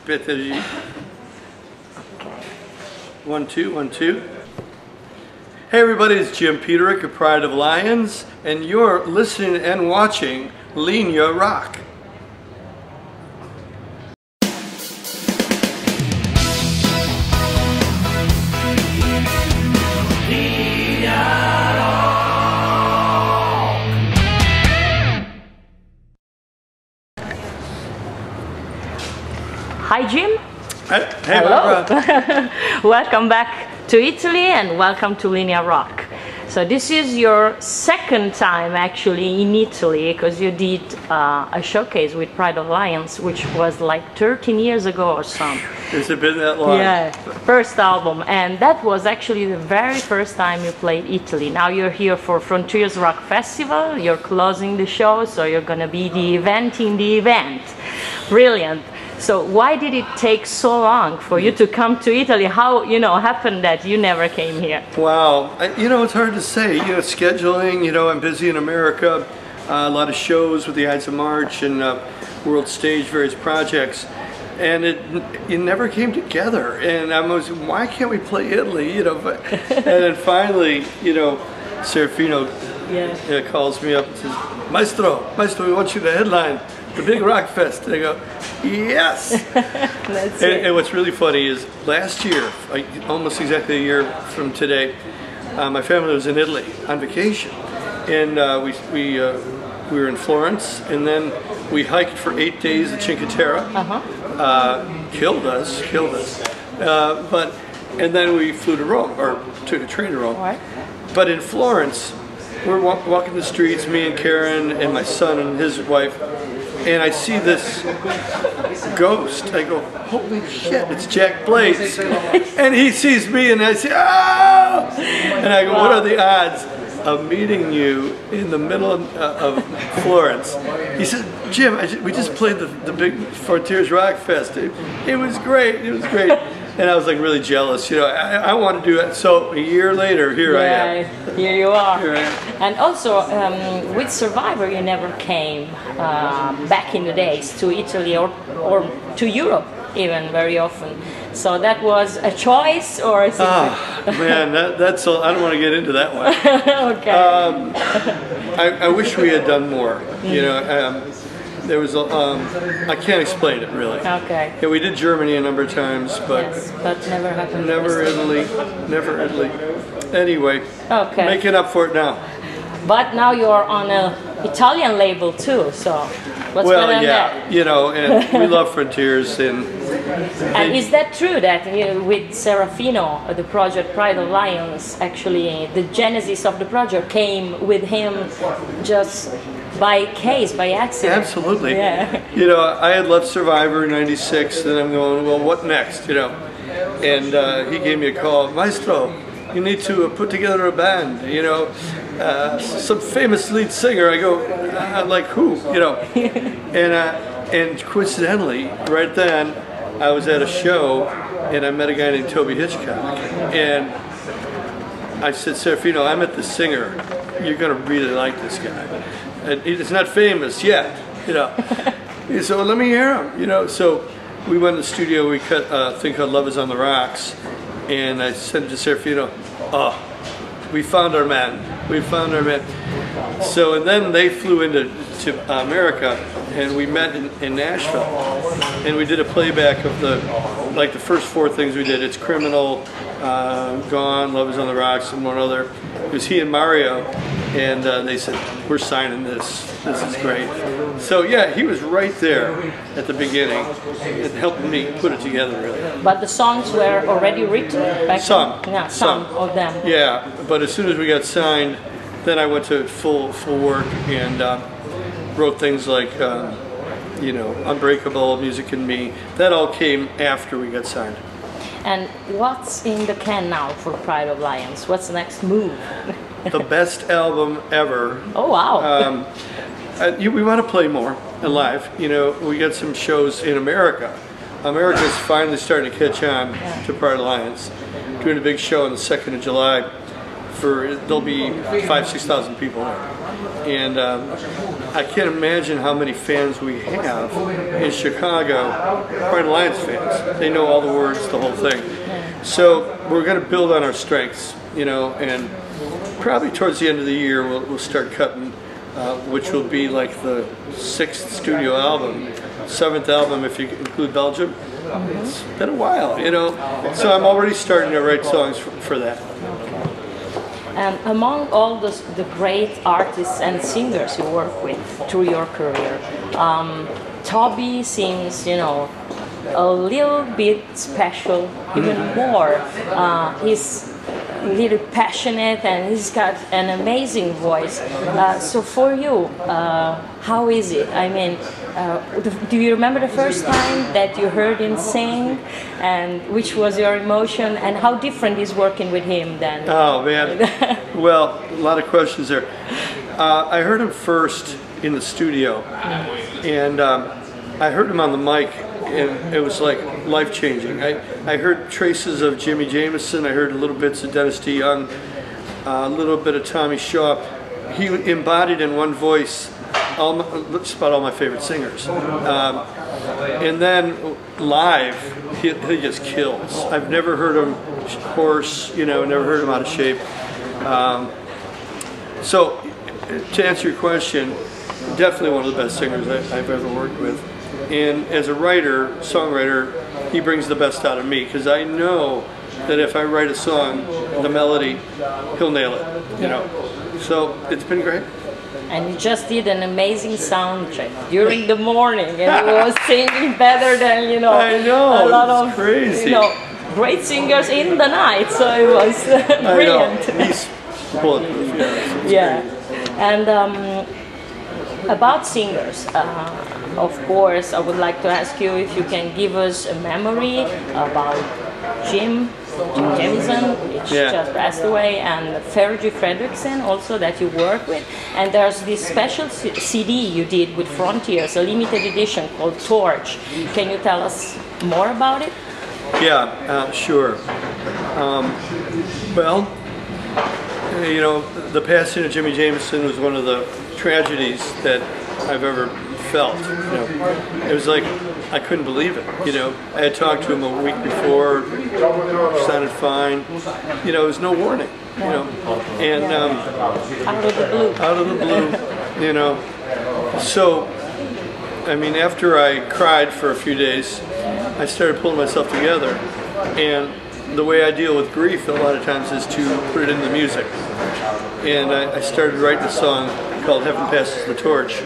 Peterik. 1, 2, 1, 2. Hey everybody, it's Jim Peterik of Pride of Lions, and you're listening and watching Linea Rock. Hi Jim. Hey hello. Barbara. Welcome back to Italy and welcome to Linea Rock. So this is your second time actually in Italy, because you did a showcase with Pride of Lions, which was like 13 years ago or something. Has it been that long? Yeah, first album, and that was actually the very first time you played Italy. Now you're here for Frontiers Rock Festival, you're closing the show, so you're gonna be the event in the event. Brilliant. So why did it take so long for you to come to Italy? How, happened that you never came here? Wow, it's hard to say. Scheduling, I'm busy in America, a lot of shows with the Ides of March and World Stage, various projects, and it never came together. And I was, why can't we play Italy? And then finally, Serafino calls me up and says, Maestro, we want you to headline the big rock fest. And I go, yes. And what's really funny is last year, almost exactly a year from today, my family was in Italy on vacation, and we were in Florence, and then we hiked for 8 days at Cinque Terre. Killed us. And then we flew to Rome, or took a train to Rome. Right. But in Florence, we're walking the streets, me and Karen and my son and his wife, and I see this ghost. I go, holy shit, it's Jack Blaze. And he sees me and I say, oh! And I go, what are the odds of meeting you in the middle of Florence? He said, Jim, we just played the big Frontiers Rock Fest. It was great, And I was like really jealous, I want to do it. So a year later, here I am. Here you are. Here I am. And also, with Survivor, you never came back in the days to Italy or to Europe even very often. So that was a choice, or is it? Man, that's all, I don't want to get into that one. Okay. I wish we had done more. There was I can't explain it really. Okay. Yeah, we did Germany a number of times, but never happened. Never Italy. Anyway, okay. Making up for it now. But now you're on an Italian label too, so what's going on there? And we love Frontiers, and is that true that with Serafino, the project Pride of Lions, actually the genesis of the project came with him just by accident? Absolutely. Yeah. I had left Survivor in '96, and I'm going, well, what next? And he gave me a call, Maestro, you need to put together a band, some famous lead singer. I go, like who? And coincidentally, right then, I was at a show, and I met a guy named Toby Hitchcock, and I said, Serafino, I met the singer. You're gonna really like this guy. And he's not famous yet, He said, well, let me hear him, So we went to the studio, we cut a thing called Love Is on the Rocks, and I said to Serafino, oh, we found our man. So, and then they flew into America, and we met in Nashville, and we did a playback of the first 4 things we did. It's Criminal, Gone, Love Is on the Rocks, and one other. It was he and Mario, and they said, we're signing this. This is great. So yeah, he was right there at the beginning. It helped me put it together, really. But the songs were already written back Some. then? Yeah, some of them. Yeah, but as soon as we got signed, then I went to full work and wrote things like, Unbreakable, Music and Me. That all came after we got signed. And what's in the can now for Pride of Lions? What's the next move? The best album ever. Oh, wow. We want to play more live. We got some shows in America. America's finally starting to catch on to Pride of Lions. Doing a big show on the 2nd of July. There'll be 5,000 to 6,000 people there. And I can't imagine how many fans we have in Chicago, Pride Alliance fans. They know all the words, the whole thing. So we're going to build on our strengths, you know, and probably towards the end of the year we'll start cutting, which will be like the 6th studio album, 7th album if you include Belgium. It's been a while, you know, so I'm already starting to write songs for that. And among all the great artists and singers you work with through your career, Toby seems, you know, a little bit special, even more. He's really passionate and he's got an amazing voice. So for you, how is it? I mean, do you remember the first time that you heard him sing, and which was your emotion, and how different is working with him then? Oh man, well, a lot of questions there. I heard him first in the studio, and I heard him on the mic, and it was like life-changing. I heard traces of Jimmy Jamison, I heard little bits of Dennis DeYoung, a little bit of Tommy Shaw. He embodied in one voice just about all my favorite singers. And then live, he just kills. I've never heard him hoarse, you know, never heard him out of shape. So to answer your question, definitely one of the best singers I've ever worked with. And as a writer, songwriter, he brings the best out of me, because I know that if I write a song, the melody, he'll nail it, you know. So it's been great. And you just did an amazing sound check during the morning, and he was singing better than, you know, I know, a lot of crazy. You know, great singers in the night. So it was brilliant. I know. He's bulletproof. Yeah. And about singers, of course, I would like to ask you if you can give us a memory about Jim Jamison, which just passed away, and Fergie Fredriksson also that you work with. And there's this special CD you did with Frontiers, a limited edition called Torch. Can you tell us more about it? Yeah, sure. Well, you know, the passing of Jimmy Jamison was one of the tragedies that I've ever felt. You know, it was like I couldn't believe it. You know, I had talked to him a week before, sounded fine. You know, there was no warning. You know, and out of the blue. Out of the blue. You know, so I mean, after I cried for a few days, I started pulling myself together, and the way I deal with grief a lot of times is to put it into music. And I started writing a song called Heaven Passes the Torch.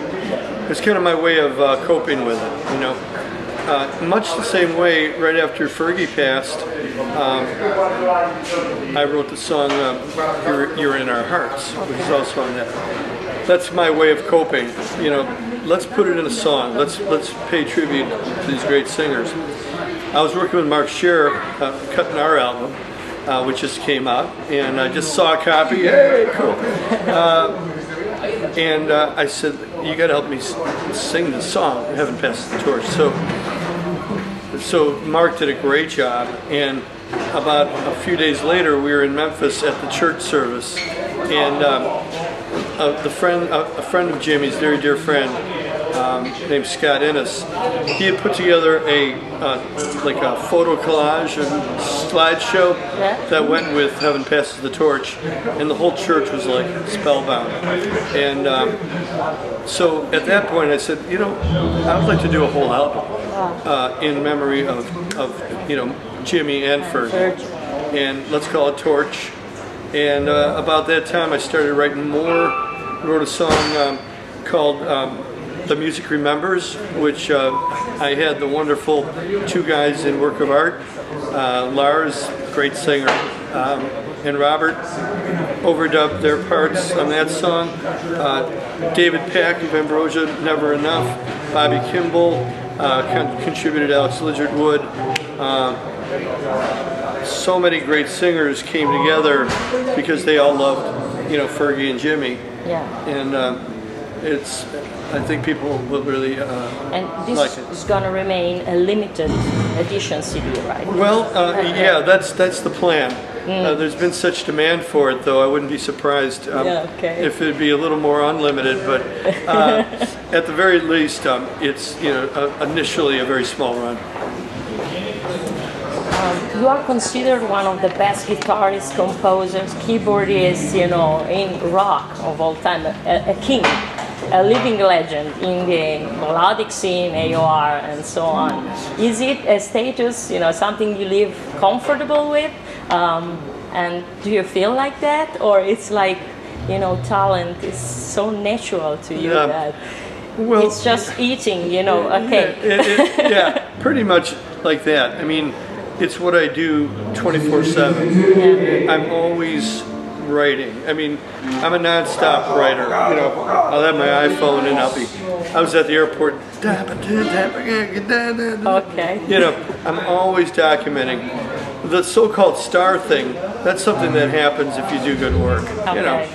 It's kind of my way of coping with it, you know. Much the same way, right after Fergie passed, I wrote the song You're in Our Hearts, which is also on that. That's my way of coping, you know. Let's put it in a song. Let's pay tribute to these great singers. I was working with Mark Scherer, cutting our album, which just came out, and I just saw a copy. Hey, cool! And I said, "You got to help me sing the song, Heaven Passes the Torch." So Mark did a great job, and about a few days later, we were in Memphis at the church service, and a friend of Jimmy's, very dear friend, named Scott Innes, he had put together like a photo collage and slideshow that went with Heaven Passes the Torch, and the whole church was like spellbound. And so at that point I said, you know, I would like to do a whole album in memory of you know, Jimmy and Fergie, and let's call it Torch. And about that time I started writing more. Wrote a song called The Music Remembers, which I had the wonderful two guys in Work of Art, Lars, great singer, and Robert overdubbed their parts on that song. David Pack of Ambrosia, Never Enough. Bobby Kimball contributed Alex Lizard Wood. So many great singers came together because they all loved, you know, Fergie and Jimmy. Yeah. And I think people will really and this like it. is going to remain a limited edition CD, right? Well, yeah, that's the plan. There's been such demand for it, though. I wouldn't be surprised if it'd be a little more unlimited. But at the very least, it's initially a very small run. You are considered one of the best guitarists, composers, keyboardists, in rock of all time, a king, a living legend in the melodic scene, AOR, and so on. Is it a status, something you live comfortable with? And do you feel like that? Or it's like, talent is so natural to you that it's just eating, okay. Yeah, pretty much like that. I mean, it's what I do 24/7. I'm always writing. I mean, I'm a non-stop writer. I'll have my iPhone and I was at the airport. Okay. I'm always documenting. The so-called star thing, that's something that happens if you do good work. Okay.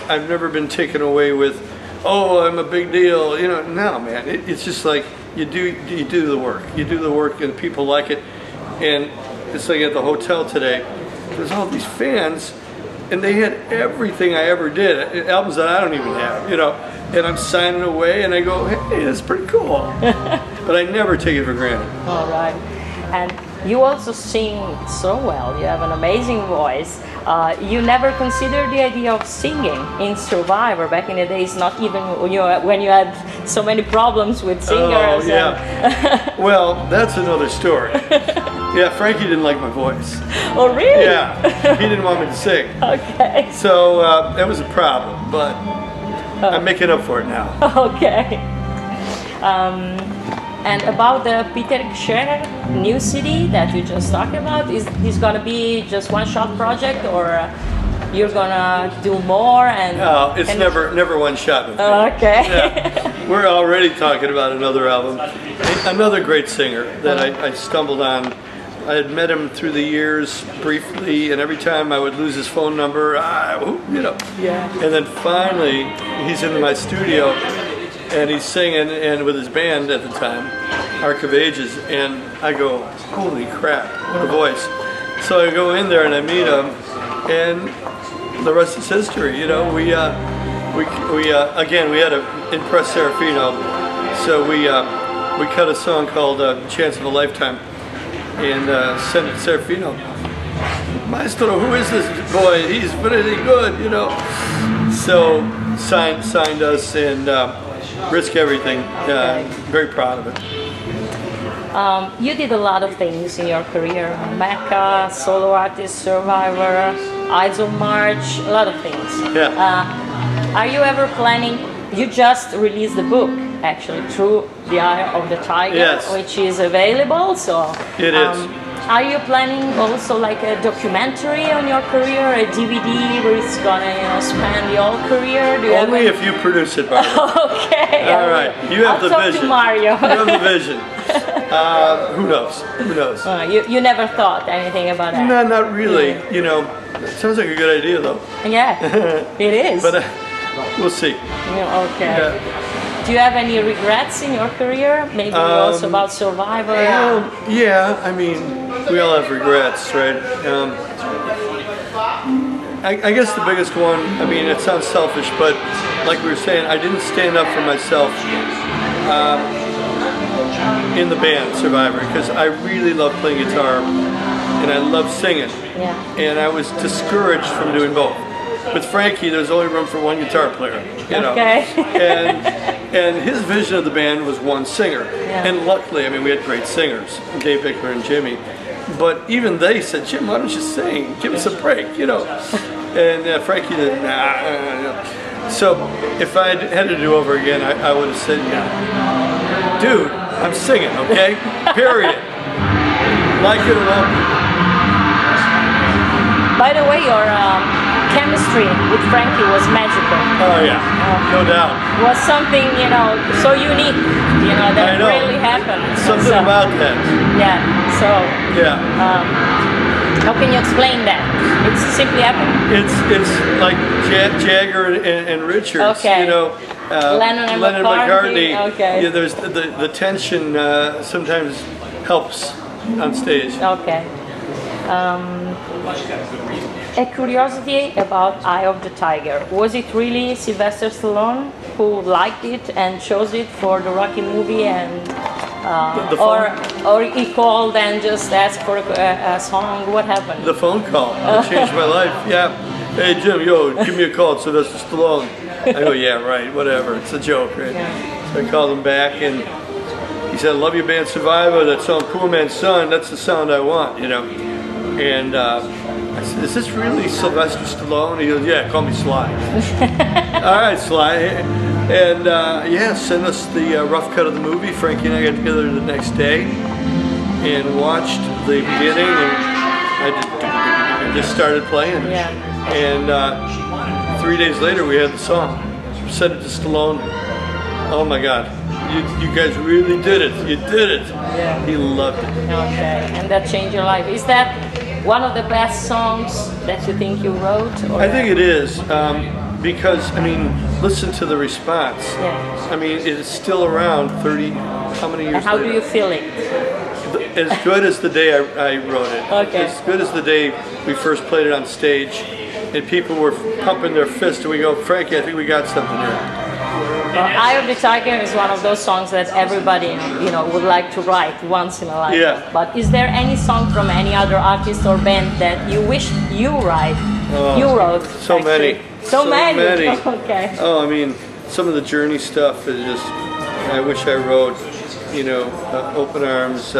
I've never been taken away with, oh, I'm a big deal. No, man. It's just like you do the work. You do the work and people like it. And it's like at the hotel today, there's all these fans, and they had everything I ever did, albums that I don't even have, and I'm signing away, and I go, hey, that's pretty cool. But I never take it for granted. All right. And you also sing so well. You have an amazing voice. You never considered the idea of singing in Survivor back in the days, not even when you had so many problems with singers. Oh, yeah. Well, that's another story. Yeah, Frankie didn't like my voice. Oh, really? Yeah, he didn't want me to sing. Okay. So that was a problem, but I'm making up for it now. Okay. And about the Peterik new CD that you just talked about, is this gonna be just one-shot project, or you're gonna do more? No, it's never one shot with me. Okay. Yeah. We're already talking about another album. Another great singer that I stumbled on. I had met him through the years briefly, and every time I would lose his phone number, Yeah. And then finally, he's in my studio, and he's singing, and with his band at the time, Arc of Ages, and I go, holy crap, what a voice. So I go in there and I meet him, and the rest is history. We had to impress Serafino, so we cut a song called Chance of a Lifetime, and sent it to Serafino. Maestro, who is this boy? He's pretty good, So signed us, and risk everything. Very proud of it. You did a lot of things in your career: Mecca, solo artist, Survivor, Ides of March, a lot of things. Yeah. Are you ever planning? You just released the book, actually, Through the Eye of the Tiger, yes, which is available. So it is. Are you planning also like a documentary on your career, a DVD where it's gonna span the whole career? Only if you produce it, Barbara. Okay. All right. You have the vision. To Mario. You have the vision. Who knows? Who knows? You never thought anything about that? No, not really. It sounds like a good idea, though. Yeah, it is. But we'll see. Okay. Yeah. Do you have any regrets in your career? Maybe also about Survivor? Yeah, I mean, we all have regrets, right? I guess the biggest one, I mean, it sounds selfish, but like we were saying, I didn't stand up for myself in the band Survivor, because I really love playing guitar and I love singing. Yeah. And I was discouraged from doing both. With Frankie, there's only room for one guitar player, Okay. and his vision of the band was one singer. Yeah. And luckily, I mean, we had great singers, Dave Bickler and Jimmy. But even they said, Jim, why don't you sing? Give us a break, And Frankie did, nah. So if I had to do over again, I would have said, yeah, dude, I'm singing, okay? Period. Like it or not. By the way, your chemistry with Frankie was magical. Oh yeah, no doubt. Was something, so unique, that really happened. Something about that. Yeah, so. Yeah. How can you explain that? It's simply happened. It's like Jagger and Richards, Okay. Lennon and McCartney. Okay. Yeah, there's the tension sometimes helps on stage. Okay. A curiosity about Eye of the Tiger. Was it really Sylvester Stallone who liked it and chose it for the Rocky movie, and or he called and just asked for a song? What happened? The phone call. It changed my life. Yeah. Hey Jim, yo, give me a call. It's Sylvester Stallone. I go, yeah, right, whatever. It's a joke, right? Yeah. So I called him back, and he said, I love your band Survivor. That song, Poor Man's Son, that's the sound I want, you know. And I said, is this really Sylvester Stallone? He goes, yeah, call me Sly. All right, Sly. And yeah, sent us the rough cut of the movie. Frankie and I got together the next day and watched the beginning, and I just started playing. Yeah. And 3 days later, we had the song. Sent it to Stallone. Oh my God. You guys really did it. You did it. Yeah. He loved it. Okay, and that changed your life. Is that one of the best songs that you think you wrote? Or? I think it is, because, I mean, listen to the response. Yeah. I mean, it's still around 30, how many years And how later? do you feel it? As good as the day I wrote it. Okay. As good as the day we first played it on stage, and people were pumping their fist, and we go, Frankie, I think we got something here. Eye of the Tiger is one of those songs that everybody, you know, would like to write once in a life. Yeah. But is there any song from any other artist or band that you wish you wrote? So actually? many. So many. Okay. Oh, I mean, some of the Journey stuff is just, I wish I wrote, you know, Open Arms,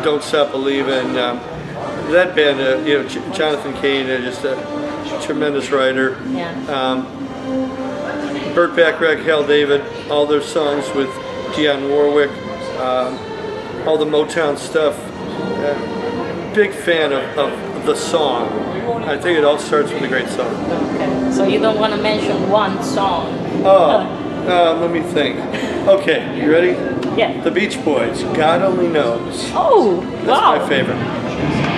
Don't Stop Believin'. That band, you know, Jonathan Cain, just a tremendous writer. Yeah. Burt Bacharach, Hal David, all their songs with Dionne Warwick, all the Motown stuff. Big fan of the song. I think it all starts with a great song. Okay. So you don't want to mention one song? Oh, let me think. Okay, you ready? Yeah. The Beach Boys, God Only Knows. Oh, That's wow. my favorite.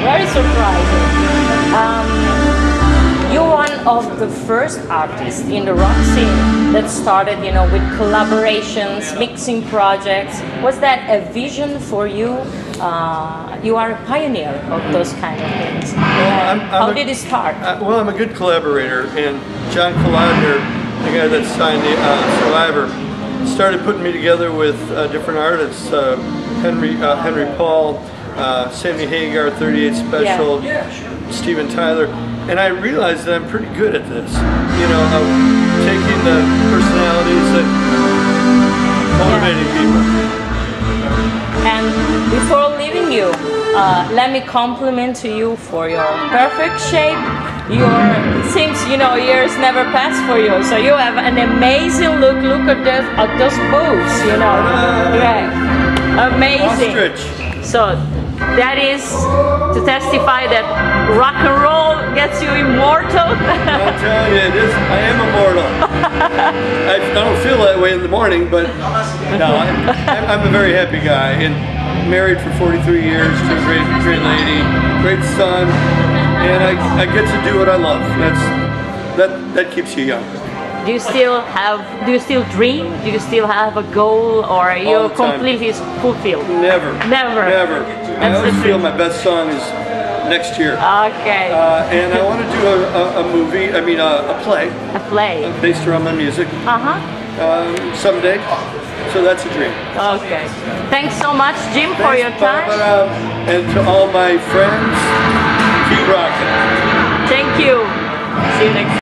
Very surprising. You're one of the first artists in the rock scene that started, you know, with collaborations, mixing projects. Was that a vision for you? You are a pioneer of those kind of things. How did it start? Well, I'm a good collaborator, and John Colodner, the guy that signed the Survivor, started putting me together with different artists, Henry Paul, Sammy Hagar, 38 Special, Steven Tyler. And I realized that I'm pretty good at this, you know, of taking the personalities and motivating people. And before leaving you, let me compliment to you for your perfect shape. It seems, you know, years never pass for you, so you have an amazing look. Look at those boobs, you know. Right. Amazing. Ostrich. So that is to testify that rock and roll gets you immortal. I'm telling you, I am immortal. I don't feel that way in the morning, but no, I'm a very happy guy, and married for 43 years to a great lady, great son, and I get to do what I love. That keeps you young. Do you still dream? Do you still have a goal, or are you completely fulfilled? Never. I always feel my best song is next year. Okay. And I want to do a movie, I mean a play. A play. Based around my music. Someday. So that's a dream. Okay. Thanks so much, Jim, for your time. Barbara, and to all my friends, keep rocking. Thank you. See you next time.